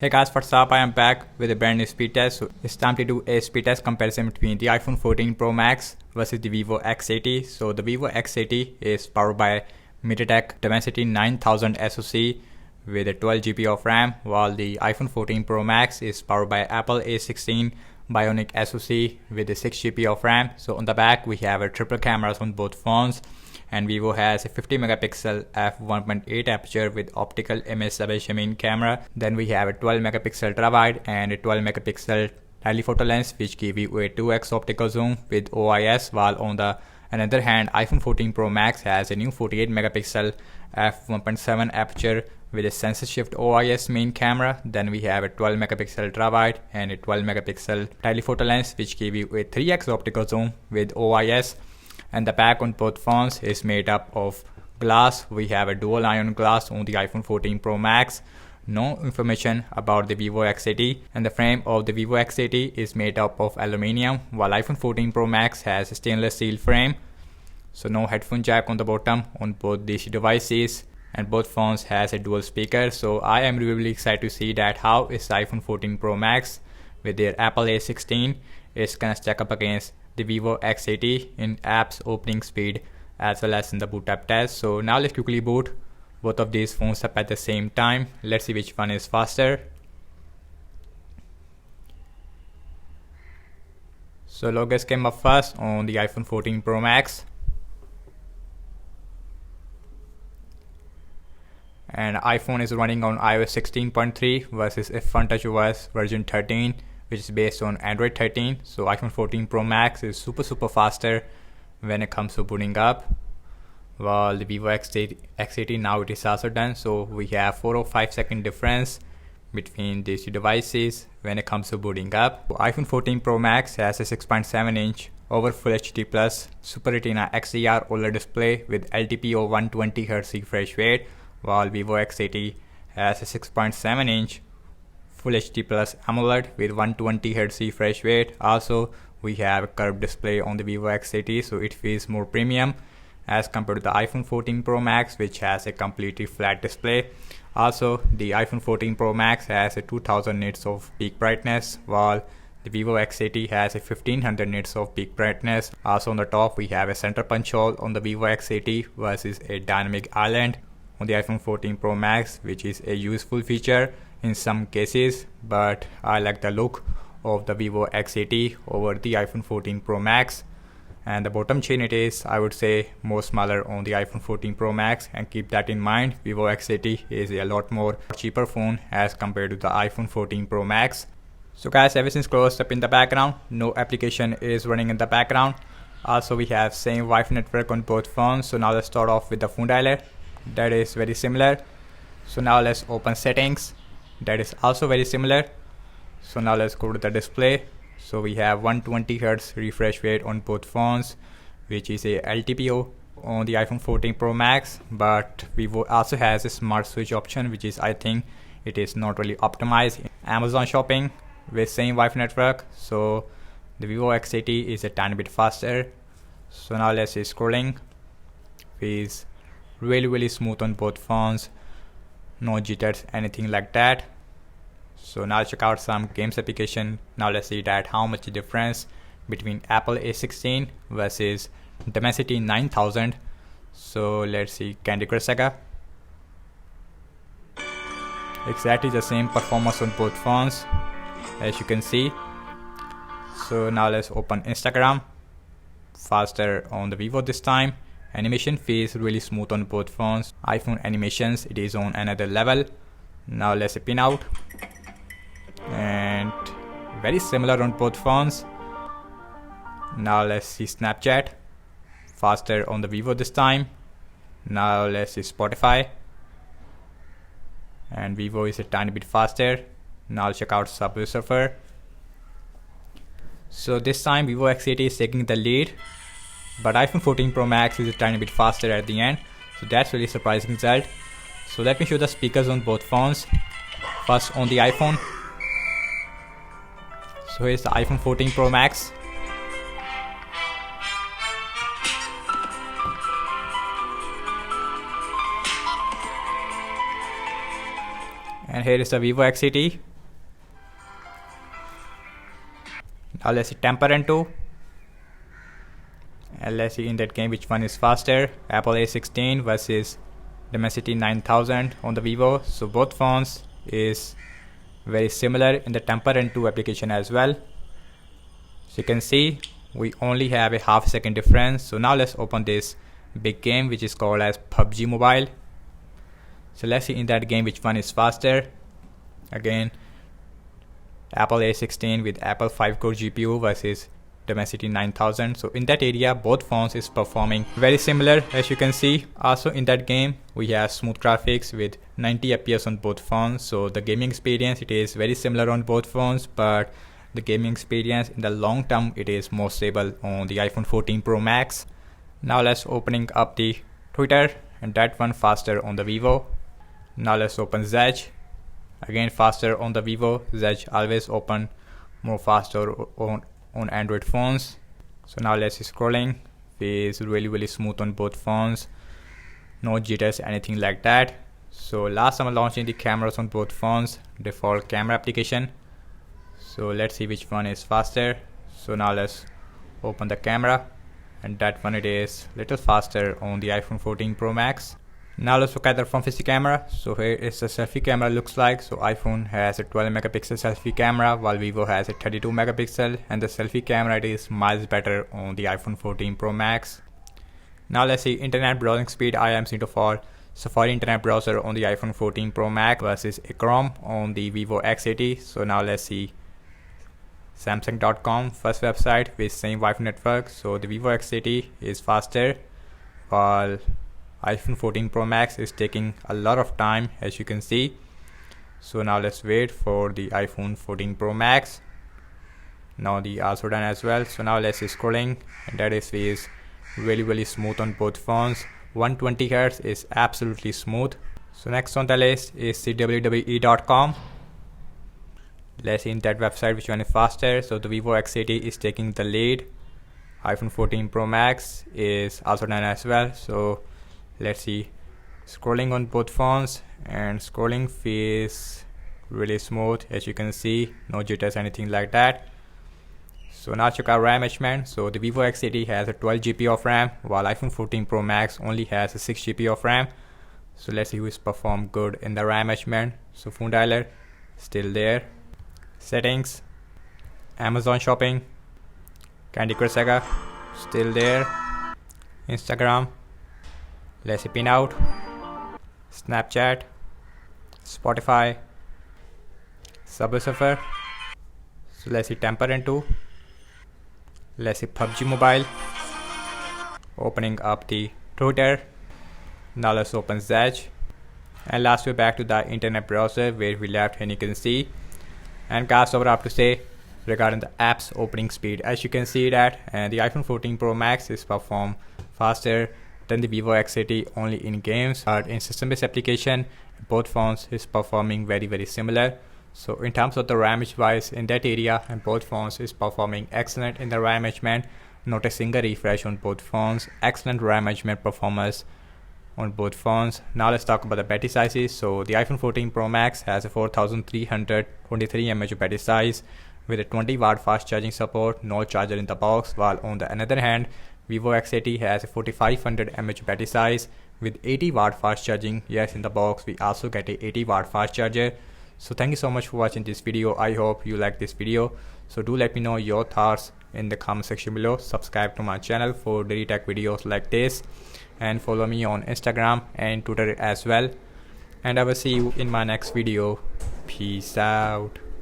Hey guys, what's up? I am back with a brand new speed test. So it's time to do a speed test comparison between the iPhone 14 Pro Max versus the Vivo X80. So the Vivo X80 is powered by MediaTek Dimensity 9000 SoC with a 12 GB of RAM, while the iPhone 14 Pro Max is powered by Apple A16 Bionic SoC with a 6 GB of RAM. So on the back we have a triple cameras on both phones, and Vivo has a 50 megapixel f1.8 aperture with optical image stabilization main camera. Then we have a 12 megapixel ultra-wide and a 12 megapixel telephoto lens, which give you a 2x optical zoom with OIS, while on the another hand iPhone 14 Pro Max has a new 48 megapixel f1.7 aperture with a sensor shift OIS main camera. Then we have a 12 megapixel ultra-wide and a 12 megapixel telephoto lens, which give you a 3x optical zoom with OIS. And the back on both phones is made up of glass. We have a dual ion glass on the iPhone 14 Pro Max. No information about the Vivo X80, and the frame of the Vivo X80 is made up of aluminium, while iPhone 14 Pro Max has a stainless steel frame. So no headphone jack on the bottom on both these devices, and both phones has a dual speaker. So I am really excited to see that how is the iPhone 14 Pro Max with their Apple A16 is gonna stack up against the Vivo X80 in apps opening speed as well as in the boot up test. So now let's quickly boot both of these phones up at the same time. Let's see which one is faster. So logos came up first on the iPhone 14 Pro Max, and iPhone is running on iOS 16.3 versus if FunTouchOS version 13, which is based on Android 13. So iPhone 14 Pro Max is super faster when it comes to booting up, while the Vivo X80 now it is also done. So we have 4 or 5 second difference between these two devices when it comes to booting up. So iPhone 14 Pro Max has a 6.7 inch over Full HD Plus Super Retina XDR OLED display with LTPO 120Hz refresh rate, while Vivo X80 has a 6.7 inch Full HD Plus AMOLED with 120Hz refresh rate. Also, we have a curved display on the Vivo X80, so it feels more premium as compared to the iPhone 14 Pro Max, which has a completely flat display. Also, the iPhone 14 Pro Max has a 2000 nits of peak brightness, while the Vivo X80 has a 1500 nits of peak brightness. Also on the top, we have a center punch hole on the Vivo X80 versus a dynamic island on the iPhone 14 Pro Max, which is a useful feature in some cases, but I like the look of the Vivo X80 over the iPhone 14 Pro Max. And the bottom chain, it is, I would say, more smaller on the iPhone 14 Pro Max, and keep that in mind. Vivo X80 is a lot more cheaper phone as compared to the iPhone 14 Pro Max. So guys, everything's closed up in the background, no application is running in the background. Also we have same Wi-Fi network on both phones. So now let's start off with the phone dialer, that is very similar. So now let's open settings, that is also very similar. So now let's go to the display. So we have 120Hz refresh rate on both phones, which is a LTPO on the iPhone 14 Pro Max, but Vivo also has a smart switch option, which is, I think it is not really optimized in Amazon shopping with same Wi-Fi network. So the Vivo X80 is a tiny bit faster. So now let's see scrolling, feels really smooth on both phones, no jitters, anything like that. So now check out some games application. Now let's see that how much difference between Apple A16 versus Dimensity 9000. So let's see Candy Crush Saga. Exactly the same performance on both phones as you can see. So now let's open Instagram, faster on the Vivo this time. Animation feels really smooth on both phones. iPhone animations, it is on another level. Now let's see pin out, and very similar on both phones. Now let's see Snapchat, faster on the Vivo this time. Now let's see Spotify, and Vivo is a tiny bit faster. Now check out Subway Surfer. So this time Vivo X80 is taking the lead, but iPhone 14 Pro Max is a tiny bit faster at the end. So that's really surprising result. So let me show the speakers on both phones. First on the iPhone. So here's the iPhone 14 Pro Max. And here is the Vivo X80. Now let's see Temper 2. And let's see in that game which one is faster, Apple A16 versus Dimensity 9000 on the Vivo. So both phones is very similar in the Temper 2 application as well. So you can see we only have a half second difference. So now let's open this big game which is called as PUBG Mobile. So let's see in that game which one is faster. Again, Apple A16 with Apple 5-core GPU versus Dimensity 9000. So in that area both phones is performing very similar, as you can see. Also in that game we have smooth graphics with 90 FPS on both phones. So the gaming experience, it is very similar on both phones, but the gaming experience in the long term, it is more stable on the iPhone 14 Pro Max. Now let's opening up the Twitter, and that one faster on the Vivo. Now let's open Zedge. Again faster on the Vivo. Zedge always open more faster on Android phones. So now let's see scrolling. It's really smooth on both phones. No jitters, anything like that. So last time I'm launching the cameras on both phones, default camera application. So let's see which one is faster. So now let's open the camera, and that one it is little faster on the iPhone 14 Pro Max. Now let's look at the front facing camera. So here is the selfie camera looks like. So iPhone has a 12 megapixel selfie camera while Vivo has a 32 megapixel, and the selfie camera it is miles better on the iPhone 14 Pro Max. Now let's see internet browsing speed. I am seeing for Safari internet browser on the iPhone 14 Pro Max versus a Chrome on the Vivo X80. So now let's see Samsung.com, first website with same Wi-Fi network. So the Vivo X80 is faster while iPhone 14 Pro Max is taking a lot of time, as you can see. So now let's wait for the iPhone 14 Pro Max. Now the also done as well. So now let's see scrolling, and that is really smooth on both phones. 120 Hz is absolutely smooth. So next on the list is www.e.com. Let's see in that website which one is faster. So the Vivo X80 is taking the lead. iPhone 14 Pro Max is also done as well. So let's see scrolling on both phones, and scrolling feels really smooth, as you can see. No jitters, anything like that. So now check out RAM management. So the Vivo X80 has a 12 GB of RAM while iPhone 14 Pro Max only has a 6 GB of RAM. So let's see who is performed good in the RAM management. So phone dialer still there. Settings, Amazon shopping, Candy Crush Saga still there. Instagram, let's see pin out, Snapchat, Spotify, Subway Surfer. So let's see Temper 2. Let's see PUBG Mobile. Opening up the Twitter. Now let's open Zedge. And last we're back to the internet browser where we left, and you can see. And guys, what I have to say regarding the app's opening speed, as you can see that the iPhone 14 Pro Max is perform faster than the Vivo X80 only in games, but in system-based application both phones is performing very similar. So in terms of the RAM wise in that area, and both phones is performing excellent in the RAM management. Not a single refresh on both phones. Excellent RAM management performance on both phones. Now let's talk about the battery sizes. So the iPhone 14 Pro Max has a 4323 mAh battery size with a 20 watt fast charging support, no charger in the box, while on the another hand Vivo X80 has a 4500 mAh battery size with 80 watt fast charging. Yes, in the box we also get a 80 watt fast charger. So thank you so much for watching this video. I hope you like this video. So do let me know your thoughts in the comment section below. Subscribe to my channel for daily tech videos like this, and follow me on Instagram and Twitter as well. And I will see you in my next video. Peace out.